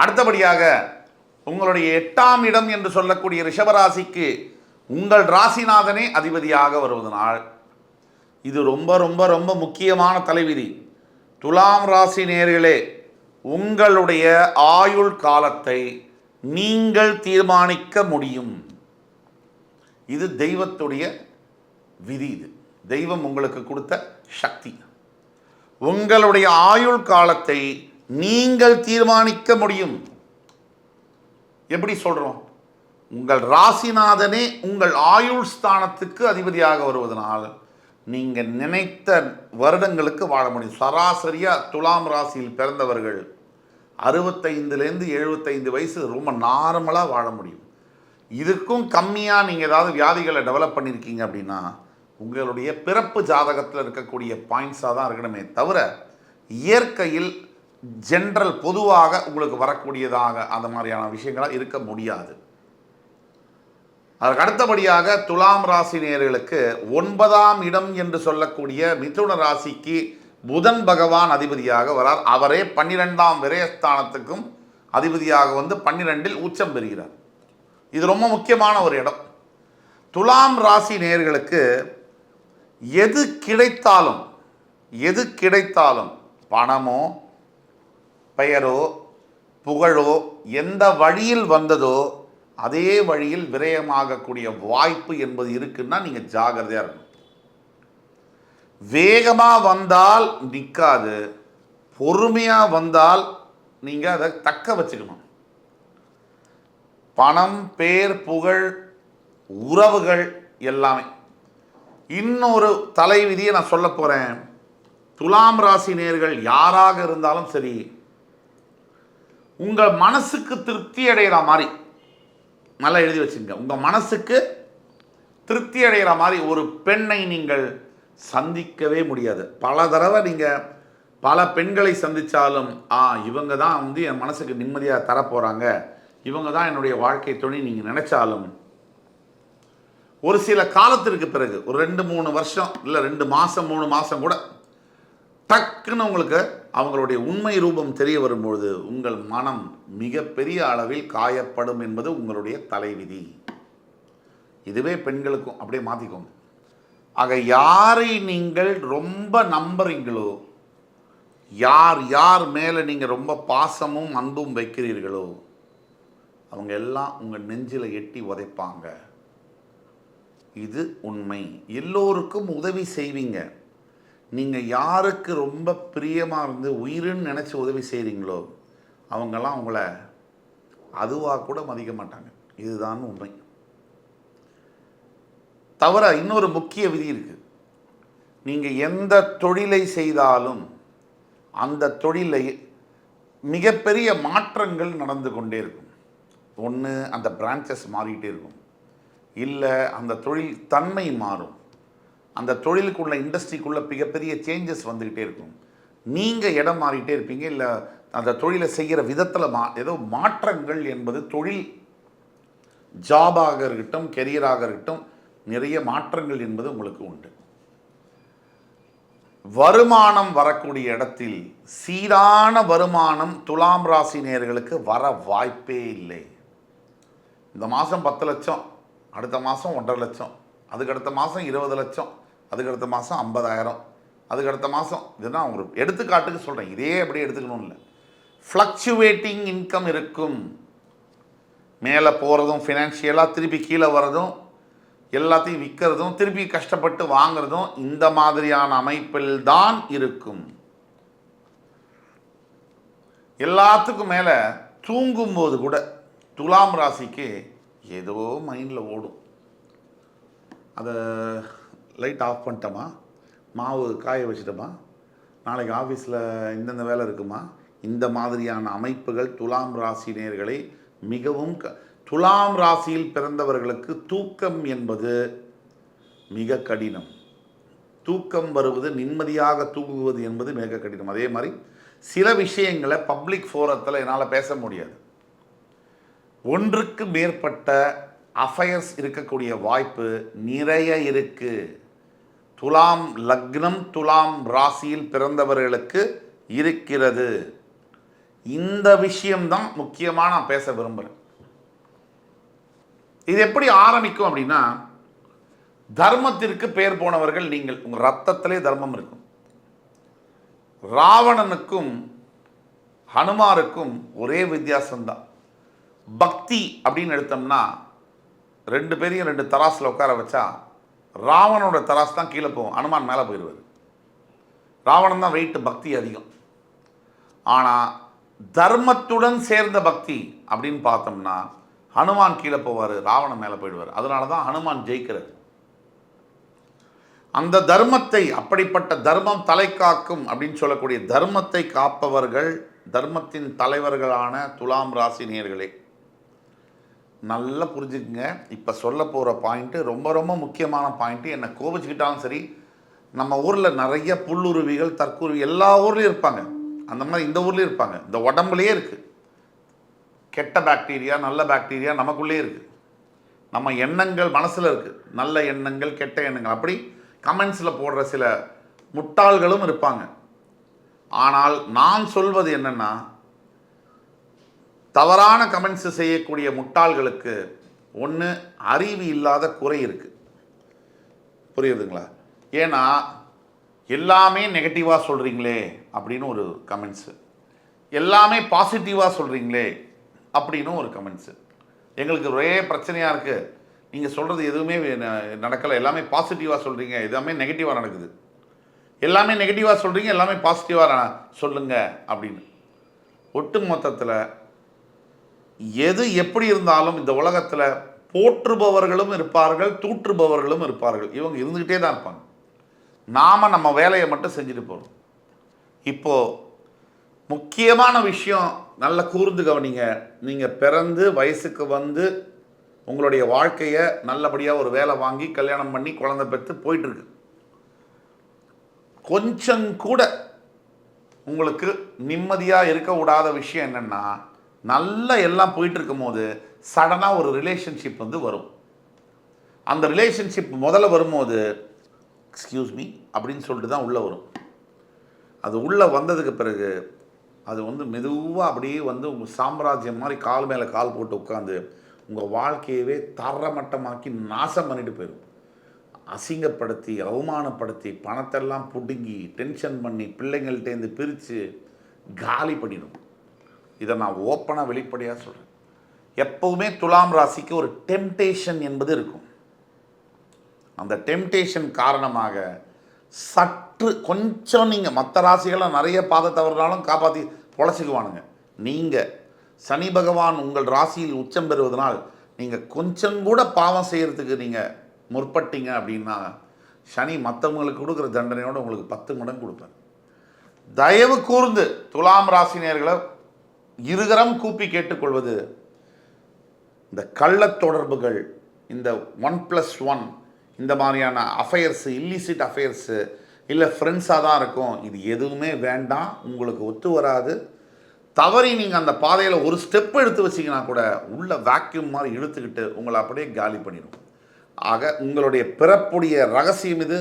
அடுத்தபடியாக உங்களுடைய 8ஆம் இடம் என்று சொல்லக்கூடிய ரிஷபராசிக்கு உங்கள் ராசிநாதனே அதிபதியாக வருவதனால் இது ரொம்ப ரொம்ப ரொம்ப முக்கியமான தலைவிதி. துலாம் ராசி நேயர்களே, உங்களுடைய ஆயுள் காலத்தை நீங்கள் தீர்மானிக்க முடியும். இது தெய்வத்துடைய விதி. இது தெய்வம் உங்களுக்கு கொடுத்த சக்தி. உங்களுடைய ஆயுள் காலத்தை நீங்கள் தீர்மானிக்க முடியும். எப்படி சொல்றோம்? உங்கள் ராசிநாதனே உங்கள் ஆயுள் ஸ்தானத்துக்கு அதிபதியாக வருவதனால் நீங்கள் நினைத்த வருடங்களுக்கு வாழ முடியும். சராசரியாக துலாம் ராசியில் பிறந்தவர்கள் 65லேருந்து 75 வயசு ரொம்ப நார்மலாக வாழ முடியும். இதுக்கும் கம்மியாக நீங்கள் ஏதாவது வியாதிகளை டெவலப் பண்ணியிருக்கீங்க அப்படின்னா உங்களுடைய பிறப்பு ஜாதகத்தில் இருக்கக்கூடிய பாயிண்ட்ஸாக தான் இருக்கணுமே தவிர இயற்கையில் ஜென்ரல் பொதுவாக உங்களுக்கு வரக்கூடியதாக அந்த மாதிரியான விஷயங்களாக இருக்க முடியாது. அதற்கு அடுத்தபடியாக துலாம் ராசி நேயர்களுக்கு 9ஆம் இடம் என்று சொல்லக்கூடிய மிதுன ராசிக்கு புதன் பகவான் அதிபதியாக வரார். அவரே 12ஆம் விரயஸ்தானத்துக்கும் அதிபதியாக வந்து 12இல் உச்சம் பெறுகிறார். இது ரொம்ப முக்கியமான ஒரு இடம். துலாம் ராசி நேயர்களுக்கு எது கிடைத்தாலும் பணமோ பெயரோ புகழோ எந்த வழியில் வந்ததோ அதே வழியில் விரயமாகக்கூடிய வாய்ப்பு என்பது இருக்குன்னா நீங்கள் ஜாகிரதையாக இருக்கணும். வேகமாக வந்தால் நிற்காது, பொறுமையாக வந்தால் நீங்கள் அதை தக்க வச்சுக்கணும். பணம், பேர், புகழ், உறவுகள் எல்லாமே. இன்னொரு தலைவிதியை நான் சொல்ல போகிறேன். துலாம் ராசி நேயர்கள் யாராக இருந்தாலும் சரி, உங்கள் மனசுக்கு திருப்தி அடைகிற மாதிரி நல்லா எழுதி வச்சுங்க. உங்கள் மனசுக்கு திருப்தி அடைகிற மாதிரி ஒரு பெண்ணை நீங்கள் சந்திக்கவே முடியாது. பல தடவை நீங்கள் பல பெண்களை சந்தித்தாலும் இவங்க தான் வந்து என் மனசுக்கு நிம்மதியாக தரப்போகிறாங்க, இவங்க தான் என்னுடைய வாழ்க்கை துணை நீங்கள் நினைச்சாலும் ஒரு சில காலத்திற்கு பிறகு ஒரு 2-3 வருஷம் இல்லை 2 மாதம் 3 மாதம் கூட டக்குன்னு உங்களுக்கு அவங்களுடைய உண்மை ரூபம் தெரிய வரும்பொழுது உங்கள் மனம் மிகப்பெரிய அளவில் காயப்படும் என்பது உங்களுடைய தலைவிதி. இதுவே பெண்களுக்கும் அப்படியே மாற்றிக்கோங்க. ஆக யாரை நீங்கள் ரொம்ப நம்புறீங்களோ, யார் மேலே நீங்கள் ரொம்ப பாசமும் அன்பும் வைக்கிறீர்களோ அவங்க எல்லாம் உங்கள் நெஞ்சில் எட்டி உதைப்பாங்க. இது உண்மை. எல்லோருக்கும் உதவி செய்வீங்க. நீங்கள் யாருக்கு ரொம்ப பிரியமாக இருந்து உயிருன்னு நினச்சி உதவி செய்கிறீங்களோ அவங்கெல்லாம் உங்களை அதுவாக கூட மதிக்க மாட்டாங்க. இதுதான் உண்மை. தவிர இன்னொரு முக்கிய விதி இருக்குது. நீங்கள் எந்த தொழிலை செய்தாலும் அந்த தொழிலை மிகப்பெரிய மாற்றங்கள் நடந்து கொண்டே இருக்கும். ஒன்று அந்த பிரான்ச்சஸ் மாறிக்கிட்டே இருக்கும், இல்லை அந்த தொழில் தன்மை மாறும், அந்த தொழிலுக்குள்ள இண்டஸ்ட்ரிக்குள்ள மிகப்பெரிய சேஞ்சஸ் வந்துக்கிட்டே இருக்கும். நீங்கள் இடம் மாறிட்டே இருப்பீங்க, இல்லை அந்த தொழிலை செய்கிற விதத்தில் ஏதோ மாற்றங்கள் என்பது தொழில் ஜாபாக இருக்கட்டும் கெரியராக இருக்கட்டும் நிறைய மாற்றங்கள் என்பது உங்களுக்கு உண்டு. வருமானம் வரக்கூடிய இடத்தில் சீரான வருமானம் துலாம் ராசி நேயர்களுக்கு வர வாய்ப்பே இல்லை. இந்த மாதம் 10 லட்சம், அடுத்த மாதம் 1.5 லட்சம், அதுக்கடுத்த மாதம் 20 லட்சம், அதுக்கடுத்த மாதம் 50,000, அதுக்கடுத்த மாதம். இதுதான் ஒரு எடுத்துக்காட்டுக்கு சொல்கிறேன். இதே அப்படியே எடுத்துக்கணும் இல்லை. ஃப்ளக்சுவேட்டிங் இன்கம் இருக்கும். மேலே போகிறதும் ஃபினான்ஷியலாக திருப்பி கீழே வர்றதும் எல்லாத்தையும் விற்கிறதும் திருப்பி கஷ்டப்பட்டு வாங்கிறதும் இந்த மாதிரியான அமைப்பில் தான் இருக்கும். எல்லாத்துக்கும் மேலே தூங்கும்போது கூட துலாம் ராசிக்கு ஏதோ மைண்டில் ஓடும். அதை லைட் ஆஃப் பண்ணிட்டோமா, மாவு காய வச்சிட்டோமா, நாளைக்கு ஆஃபீஸில் இந்தந்த வேலை இருக்குமா, இந்த மாதிரியான அமைப்புகள் துலாம் ராசி நேயர்களை மிகவும் துலாம் ராசியில் பிறந்தவர்களுக்கு தூக்கம் என்பது மிக கடினம். தூக்கம் வருவது, நிம்மதியாக தூங்குவது என்பது மிக கடினம். அதே மாதிரி சில விஷயங்களை பப்ளிக் ஃபோரத்தில் என்னால் பேச முடியாது. ஒன்றுக்கு மேற்பட்ட அஃபயர்ஸ் இருக்கக்கூடிய வாய்ப்பு நிறைய இருக்கு. துலாம் லக்னம் துலாம் ராசியில் பிறந்தவர்களுக்கு இருக்கிறது. இந்த விஷயம்தான் முக்கியமாக நான் பேச விரும்புகிறேன். இது எப்படி ஆரம்பிக்கும் அப்படின்னா, தர்மத்திற்கு பேர் போனவர்கள் நீங்கள். உங்கள் ரத்தத்திலே தர்மம் இருக்கும். ராவணனுக்கும் ஹனுமாருக்கும் ஒரே வித்தியாசம்தான். பக்தி அப்படின்னு எடுத்தோம்னா 2 பேரையும் 2 தராசில் உட்கார வச்சா ராவணனோட தராசு தான் கீழே போகும், ஹனுமான் மேலே போயிடுவார். ராவணன் தான் வெயிட், பக்தி அதிகம். ஆனால் தர்மத்துடன் சேர்ந்த பக்தி அப்படின்னு பார்த்தோம்னா ஹனுமான் கீழே போவார், ராவணன் மேலே போயிடுவார். அதனால தான் ஹனுமான் ஜெயிக்கிறார். அந்த தர்மத்தை, அப்படிப்பட்ட தர்மம் தலை காக்கும் அப்படின்னு சொல்லக்கூடிய தர்மத்தை காப்பவர்கள், தர்மத்தின் தலைவர்களான துலாம் ராசி நேயர்களே, நல்லா புரிஞ்சுக்குங்க. இப்போ சொல்ல போகிற பாயிண்ட்டு ரொம்ப ரொம்ப முக்கியமான பாயிண்ட்டு. என்னை கோபிச்சுக்கிட்டாலும் சரி, நம்ம ஊரில் நிறைய புல்லுருவிகள், தற்குருவி எல்லா ஊர்லேயும் இருப்பாங்க. அந்த மாதிரி இந்த ஊர்லேயும் இருப்பாங்க. இந்த உடம்புலேயே இருக்குது. கெட்ட பாக்டீரியா, நல்ல பாக்டீரியா நமக்குள்ளேயே இருக்குது. நம்ம எண்ணங்கள் மனசில் இருக்குது. நல்ல எண்ணங்கள், கெட்ட எண்ணங்கள், அப்படி கமெண்ட்ஸில் போடுற சில முட்டாள்களும் இருப்பாங்க. ஆனால் நான் சொல்வது என்னென்னா, தவறான கமெண்ட்ஸ் செய்யக்கூடிய முட்டாள்களுக்கு ஒன்று அறிவு இல்லாத குறை இருக்குது. புரியுதுங்களா? ஏன்னா எல்லாமே நெகட்டிவாக சொல்கிறீங்களே அப்படின்னு ஒரு கமெண்ட்ஸு, எல்லாமே பாசிட்டிவாக சொல்கிறீங்களே அப்படின்னு ஒரு கமெண்ட்ஸு. எங்களுக்கு ஒரே பிரச்சனையாக இருக்குது, நீங்கள் சொல்கிறது எதுவுமே நடக்கலை, எல்லாமே பாசிட்டிவாக சொல்கிறீங்க, எல்லாமே நெகட்டிவாக நடக்குது, எல்லாமே நெகட்டிவாக சொல்கிறீங்க, எல்லாமே பாசிட்டிவாக சொல்லுங்கள் அப்படின்னு. ஒட்டு மொத்தத்தில் எது எப்படி இருந்தாலும் இந்த உலகத்தில் போற்றுபவர்களும் இருப்பார்கள், தூற்றுபவர்களும் இருப்பார்கள். இவங்க இருந்துக்கிட்டே தான் இருப்பாங்க. நாம் நம்ம வேலையை மட்டும் செஞ்சுட்டு போகிறோம். இப்போது முக்கியமான விஷயம் நல்ல கூர்ந்து கவனிங்க. நீங்கள் பிறந்து வயசுக்கு வந்து உங்களுடைய வாழ்க்கையை நல்லபடியாக ஒரு வேலை வாங்கி கல்யாணம் பண்ணி குழந்தை பெற்று போயிட்டுருக்கு. கொஞ்சம் கூட உங்களுக்கு நிம்மதியாக இருக்க விடாத விஷயம் என்னென்னா, நல்லா எல்லாம் போயிட்டு இருக்கும் போது சடனாக ஒரு ரிலேஷன்ஷிப் வந்து வரும். அந்த ரிலேஷன்ஷிப் முதல்ல வரும்போது எக்ஸ்கியூஸ் மீ அப்படின்னு சொல்லிட்டு தான் உள்ளே வரும். அது உள்ளே வந்ததுக்கு பிறகு அது வந்து மெதுவாக அப்படியே வந்து உங்கள் சாம்ராஜ்யம் மாதிரி கால் மேலே கால் போட்டு உட்காந்து உங்கள் வாழ்க்கையவே தரமட்டமாக்கி நாசம் பண்ணிட்டு போயிடும். அசிங்கப்படுத்தி, அவமானப்படுத்தி, பணத்தெல்லாம் பிடுங்கி, டென்ஷன் பண்ணி, பிள்ளைங்கள்டேருந்து பிரித்து காலி பண்ணிடும். இதை நான் ஓப்பனாக வெளிப்படையாக சொல்கிறேன். எப்போவுமே துலாம் ராசிக்கு ஒரு டெம்டேஷன் என்பது இருக்கும். அந்த டெம்டேஷன் காரணமாக சற்று கொஞ்சம் நீங்கள் மற்ற ராசிகளாக நிறைய பாத தவறுனாலும் காப்பாற்றி பொழைச்சிக்குவானுங்க. நீங்கள் சனி பகவான் உங்கள் ராசியில் உச்சம் பெறுவதனால் நீங்கள் கொஞ்சம் கூட பாவம் செய்கிறதுக்கு நீங்கள் முற்பட்டீங்க அப்படின்னா சனி மற்றவங்களுக்கு கொடுக்குற தண்டனையோடு உங்களுக்கு 10 மடங்கு கொடுப்பார். தயவு கூர்ந்து துலாம் ராசினியர்களை இருகரம் கூப்பி கேட்டுக்கொள்வது, இந்த கள்ளத் தொடர்புகள், இந்த 1+1 இந்த மாதிரியான அஃபேர்ஸு, இல்லிசிட் அஃபேர்ஸு, இல்லை ஃப்ரெண்ட்ஸாக தான் இருக்கும், இது எதுவுமே வேண்டாம். உங்களுக்கு ஒத்து வராது. தவறி நீங்கள் அந்த பாதையில் ஒரு ஸ்டெப் எடுத்து வச்சிங்கன்னா கூட உள்ள வேக்யூம் மாதிரி இழுத்துக்கிட்டு உங்களை அப்படியே காலி பண்ணிடும். ஆக உங்களுடைய பிறப்புடைய ரகசியம் இது,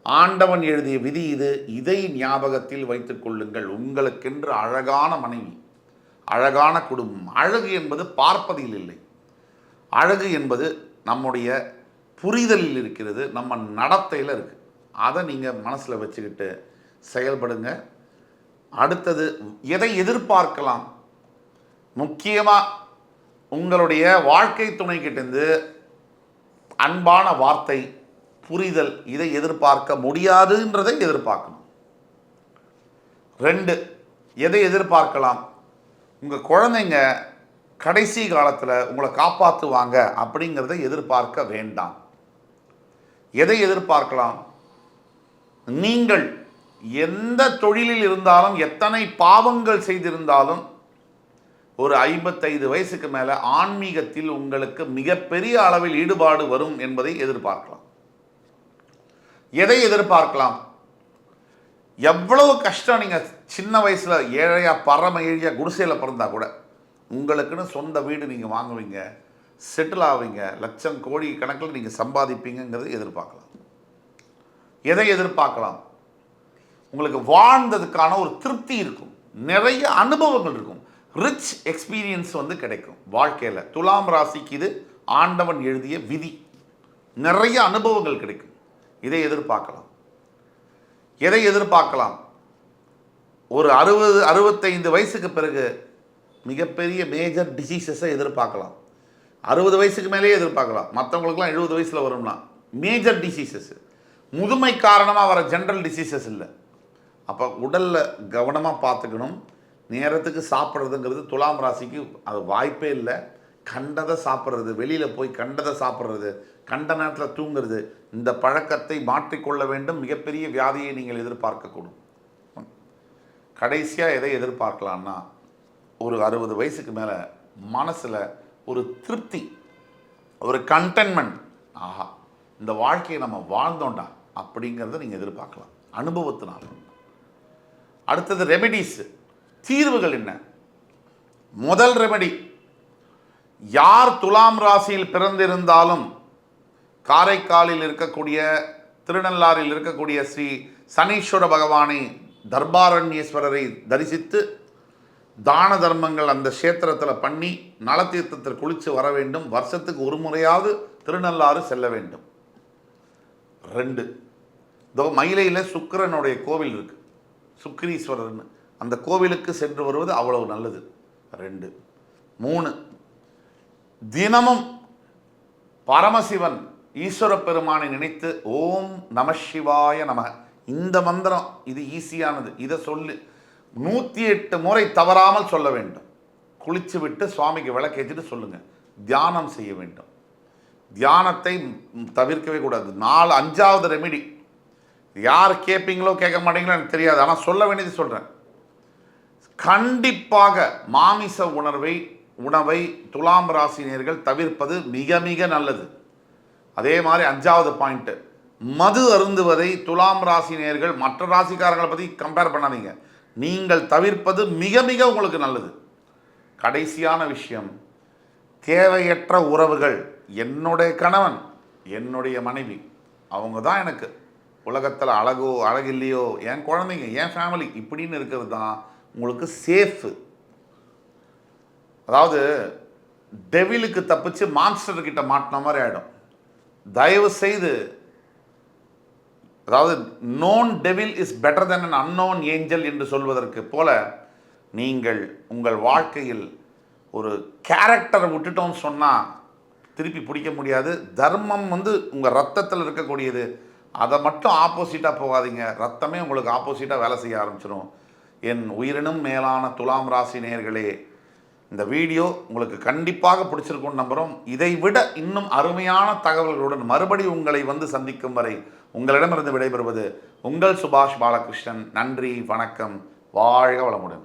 ஆண்டவன் எழுதிய விதி இது. இதை ஞாபகத்தில் வைத்துக் கொள்ளுங்கள். உங்களுக்கென்று அழகான மனைவி, அழகான குடும்பம். அழகு என்பது பார்ப்பதில் இல்லை, அழகு என்பது நம்முடைய புரிதலில் இருக்கிறது, நம்ம நடத்தையில் இருக்குது. அதை நீங்கள் மனசில் வச்சுக்கிட்டு செயல்படுங்க. அடுத்தது எதை எதிர்பார்க்கலாம்? முக்கியமாக உங்களுடைய வாழ்க்கை துணைக்கிட்டேருந்து அன்பான வார்த்தை, புரிதல், இதை எதிர்பார்க்க முடியாதுன்றதை எதிர்பார்க்கணும். 2, எதை எதிர்பார்க்கலாம்? உங்கள் குழந்தைங்க கடைசி காலத்தில் உங்களை காப்பாற்றுவாங்க அப்படிங்கிறத எதிர்பார்க்க வேண்டாம். எதை எதிர்பார்க்கலாம்? நீங்கள் எந்த தொழிலில் இருந்தாலும், எத்தனை பாவங்கள் செய்திருந்தாலும், ஒரு 55 வயசுக்கு மேலே ஆன்மீகத்தில் உங்களுக்கு மிகப்பெரிய அளவில் ஈடுபாடு வரும் என்பதை எதிர்பார்க்கலாம். எதை எதிர்பார்க்கலாம்? எவ்வளவு கஷ்டம் நீங்கள் சின்ன வயசில் ஏழையாக, பரம ஏழையாக குடிசையில் பிறந்தா கூட உங்களுக்குன்னு சொந்த வீடு நீங்கள் வாங்குவீங்க, செட்டில் ஆவீங்க, லட்சம் கோடி கணக்கில் நீங்கள் சம்பாதிப்பீங்கிறத எதிர்பார்க்கலாம். எதை எதிர்பார்க்கலாம்? உங்களுக்கு வாழ்ந்ததுக்கான ஒரு திருப்தி இருக்கும், நிறைய அனுபவங்கள் இருக்கும். ரிச் எக்ஸ்பீரியன்ஸ் வந்து கிடைக்கும் வாழ்க்கையில். துலாம் ராசிக்கு இது ஆண்டவன் எழுதிய விதி. நிறைய அனுபவங்கள் கிடைக்கும். இதை எதிர்பார்க்கலாம். எதை எதிர்பார்க்கலாம்? ஒரு 65 வயசுக்கு பிறகு மிகப்பெரிய மேஜர் டிசீசஸை எதிர்பார்க்கலாம். 60 வயசுக்கு மேலேயே எதிர்பார்க்கலாம். மற்றவங்களுக்குலாம் 70 வயசில் வரும்னா மேஜர் டிசீசஸ். முதுமை காரணமாக வர ஜென்ரல் டிசீசஸ் இல்லை. அப்போ உடலில் கவனமாக பார்த்துக்கணும். நேரத்துக்கு சாப்பிட்றதுங்கிறது துலாம் ராசிக்கு அது வாய்ப்பே இல்லை. கண்டதை சாப்பிட்றது, வெளியில் போய் கண்டதை சாப்பிட்றது, கண்ட நேரத்தில் தூங்குறது, இந்த பழக்கத்தை மாற்றிக்கொள்ள வேண்டும். மிகப்பெரிய வியாதியை நீங்கள் எதிர்பார்க்கக்கூடும். கடைசியாக எதை எதிர்பார்க்கலான்னா, ஒரு 60 வயசுக்கு மேலே மனசில் ஒரு திருப்தி, ஒரு கண்டென்மெண்ட். ஆஹா, இந்த வாழ்க்கையை நம்ம வாழ்ந்தோண்டா அப்படிங்கிறத நீங்கள் எதிர்பார்க்கலாம் அனுபவத்தினால. அடுத்தது ரெமெடிஸ், தீர்வுகள் என்ன? முதல் ரெமெடி, யார் துலாம் ராசியில் பிறந்திருந்தாலும் காரைக்காலில் இருக்கக்கூடிய, திருநள்ளாறில் இருக்கக்கூடிய ஸ்ரீ சனீஸ்வர பகவானை, தர்பாரண்யேஸ்வரரை தரிசித்து தான தர்மங்கள் அந்த கஷேத்திரத்தில் பண்ணி நலத்தீர்த்தத்தில் குளித்து வர வேண்டும். வருஷத்துக்கு ஒரு முறையாவது திருநள்ளாறு செல்ல வேண்டும். 2, இதோ மயிலையில் சுக்கிரனுடைய கோவில் இருக்குது, சுக்கிரீஸ்வரர்னு, அந்த கோவிலுக்கு சென்று வருவது அவ்வளவு நல்லது. 2. 3, தினமும் பரமசிவன் ஈஸ்வர பெருமானை நினைத்து ஓம் நம சிவாய நம, இந்த மந்திரம் இது ஈஸியானது, இதை சொல்லு 108 முறை தவறாமல் சொல்ல வேண்டும். குளிச்சு விட்டு சுவாமிக்கு விளக்கேற்றிட்டு சொல்லுங்கள். தியானம் செய்ய வேண்டும். தியானத்தை தவிர்க்கவே கூடாது. 5வது ரெமிடி, யார் கேட்பீங்களோ கேட்க மாட்டீங்களோ எனக்கு தெரியாது, ஆனால் சொல்ல வேண்டியது சொல்கிறேன். கண்டிப்பாக மாமிச உணவை துலாம் ராசினியர்கள் தவிர்ப்பது மிக மிக நல்லது. அதே மாதிரி 5வது பாயிண்ட்டு, மது அருந்துவதை துலாம் ராசினியர்கள் மற்ற ராசிக்காரங்களை பற்றி கம்பேர் பண்ணாதீங்க, நீங்கள் தவிர்ப்பது மிக மிக உங்களுக்கு நல்லது. கடைசியான விஷயம், தேவையற்ற உறவுகள். என்னுடைய கணவன், என்னுடைய மனைவி, அவங்க தான் எனக்கு உலகத்தில் அழகில்லையோ, என் குழந்தைங்க, என் ஃபேமிலி இப்படின்னு இருக்கிறது தான் உங்களுக்கு சேஃபு. அதாவது டெவிலுக்கு தப்பிச்சு மான்ஸ்டர்கிட்ட மாட்டின மாதிரி ஆகிடும். தயவு செய்து, அதாவது known devil is better then an unknown angel என்று சொல்வதற்கு போல, நீங்கள் உங்கள் வாழ்க்கையில் ஒரு கேரக்டரை விட்டுட்டோம்னு சொன்னால் திருப்பி பிடிக்க முடியாது. தர்மம் வந்து உங்கள் ரத்தத்தில் இருக்கக்கூடியது, அதை மட்டும் ஆப்போசிட்டாக போகாதீங்க. ரத்தமே உங்களுக்கு ஆப்போசிட்டாக வேலை செய்ய ஆரம்பிச்சிடும். என் உயிரினும் மேலான துலாம் ராசி நேயர்களே, இந்த வீடியோ உங்களுக்கு கண்டிப்பாக பிடிச்சிருக்கும்னு நம்புகிறோம். இதை விட இன்னும் அருமையான தகவல்களுடன் மறுபடியும் உங்களை வந்து சந்திக்கும் வரை உங்களிடமிருந்து விடைபெறுவது உங்கள் சுபாஷ் பாலகிருஷ்ணன். நன்றி, வணக்கம், வாழ்க வளமுடன்.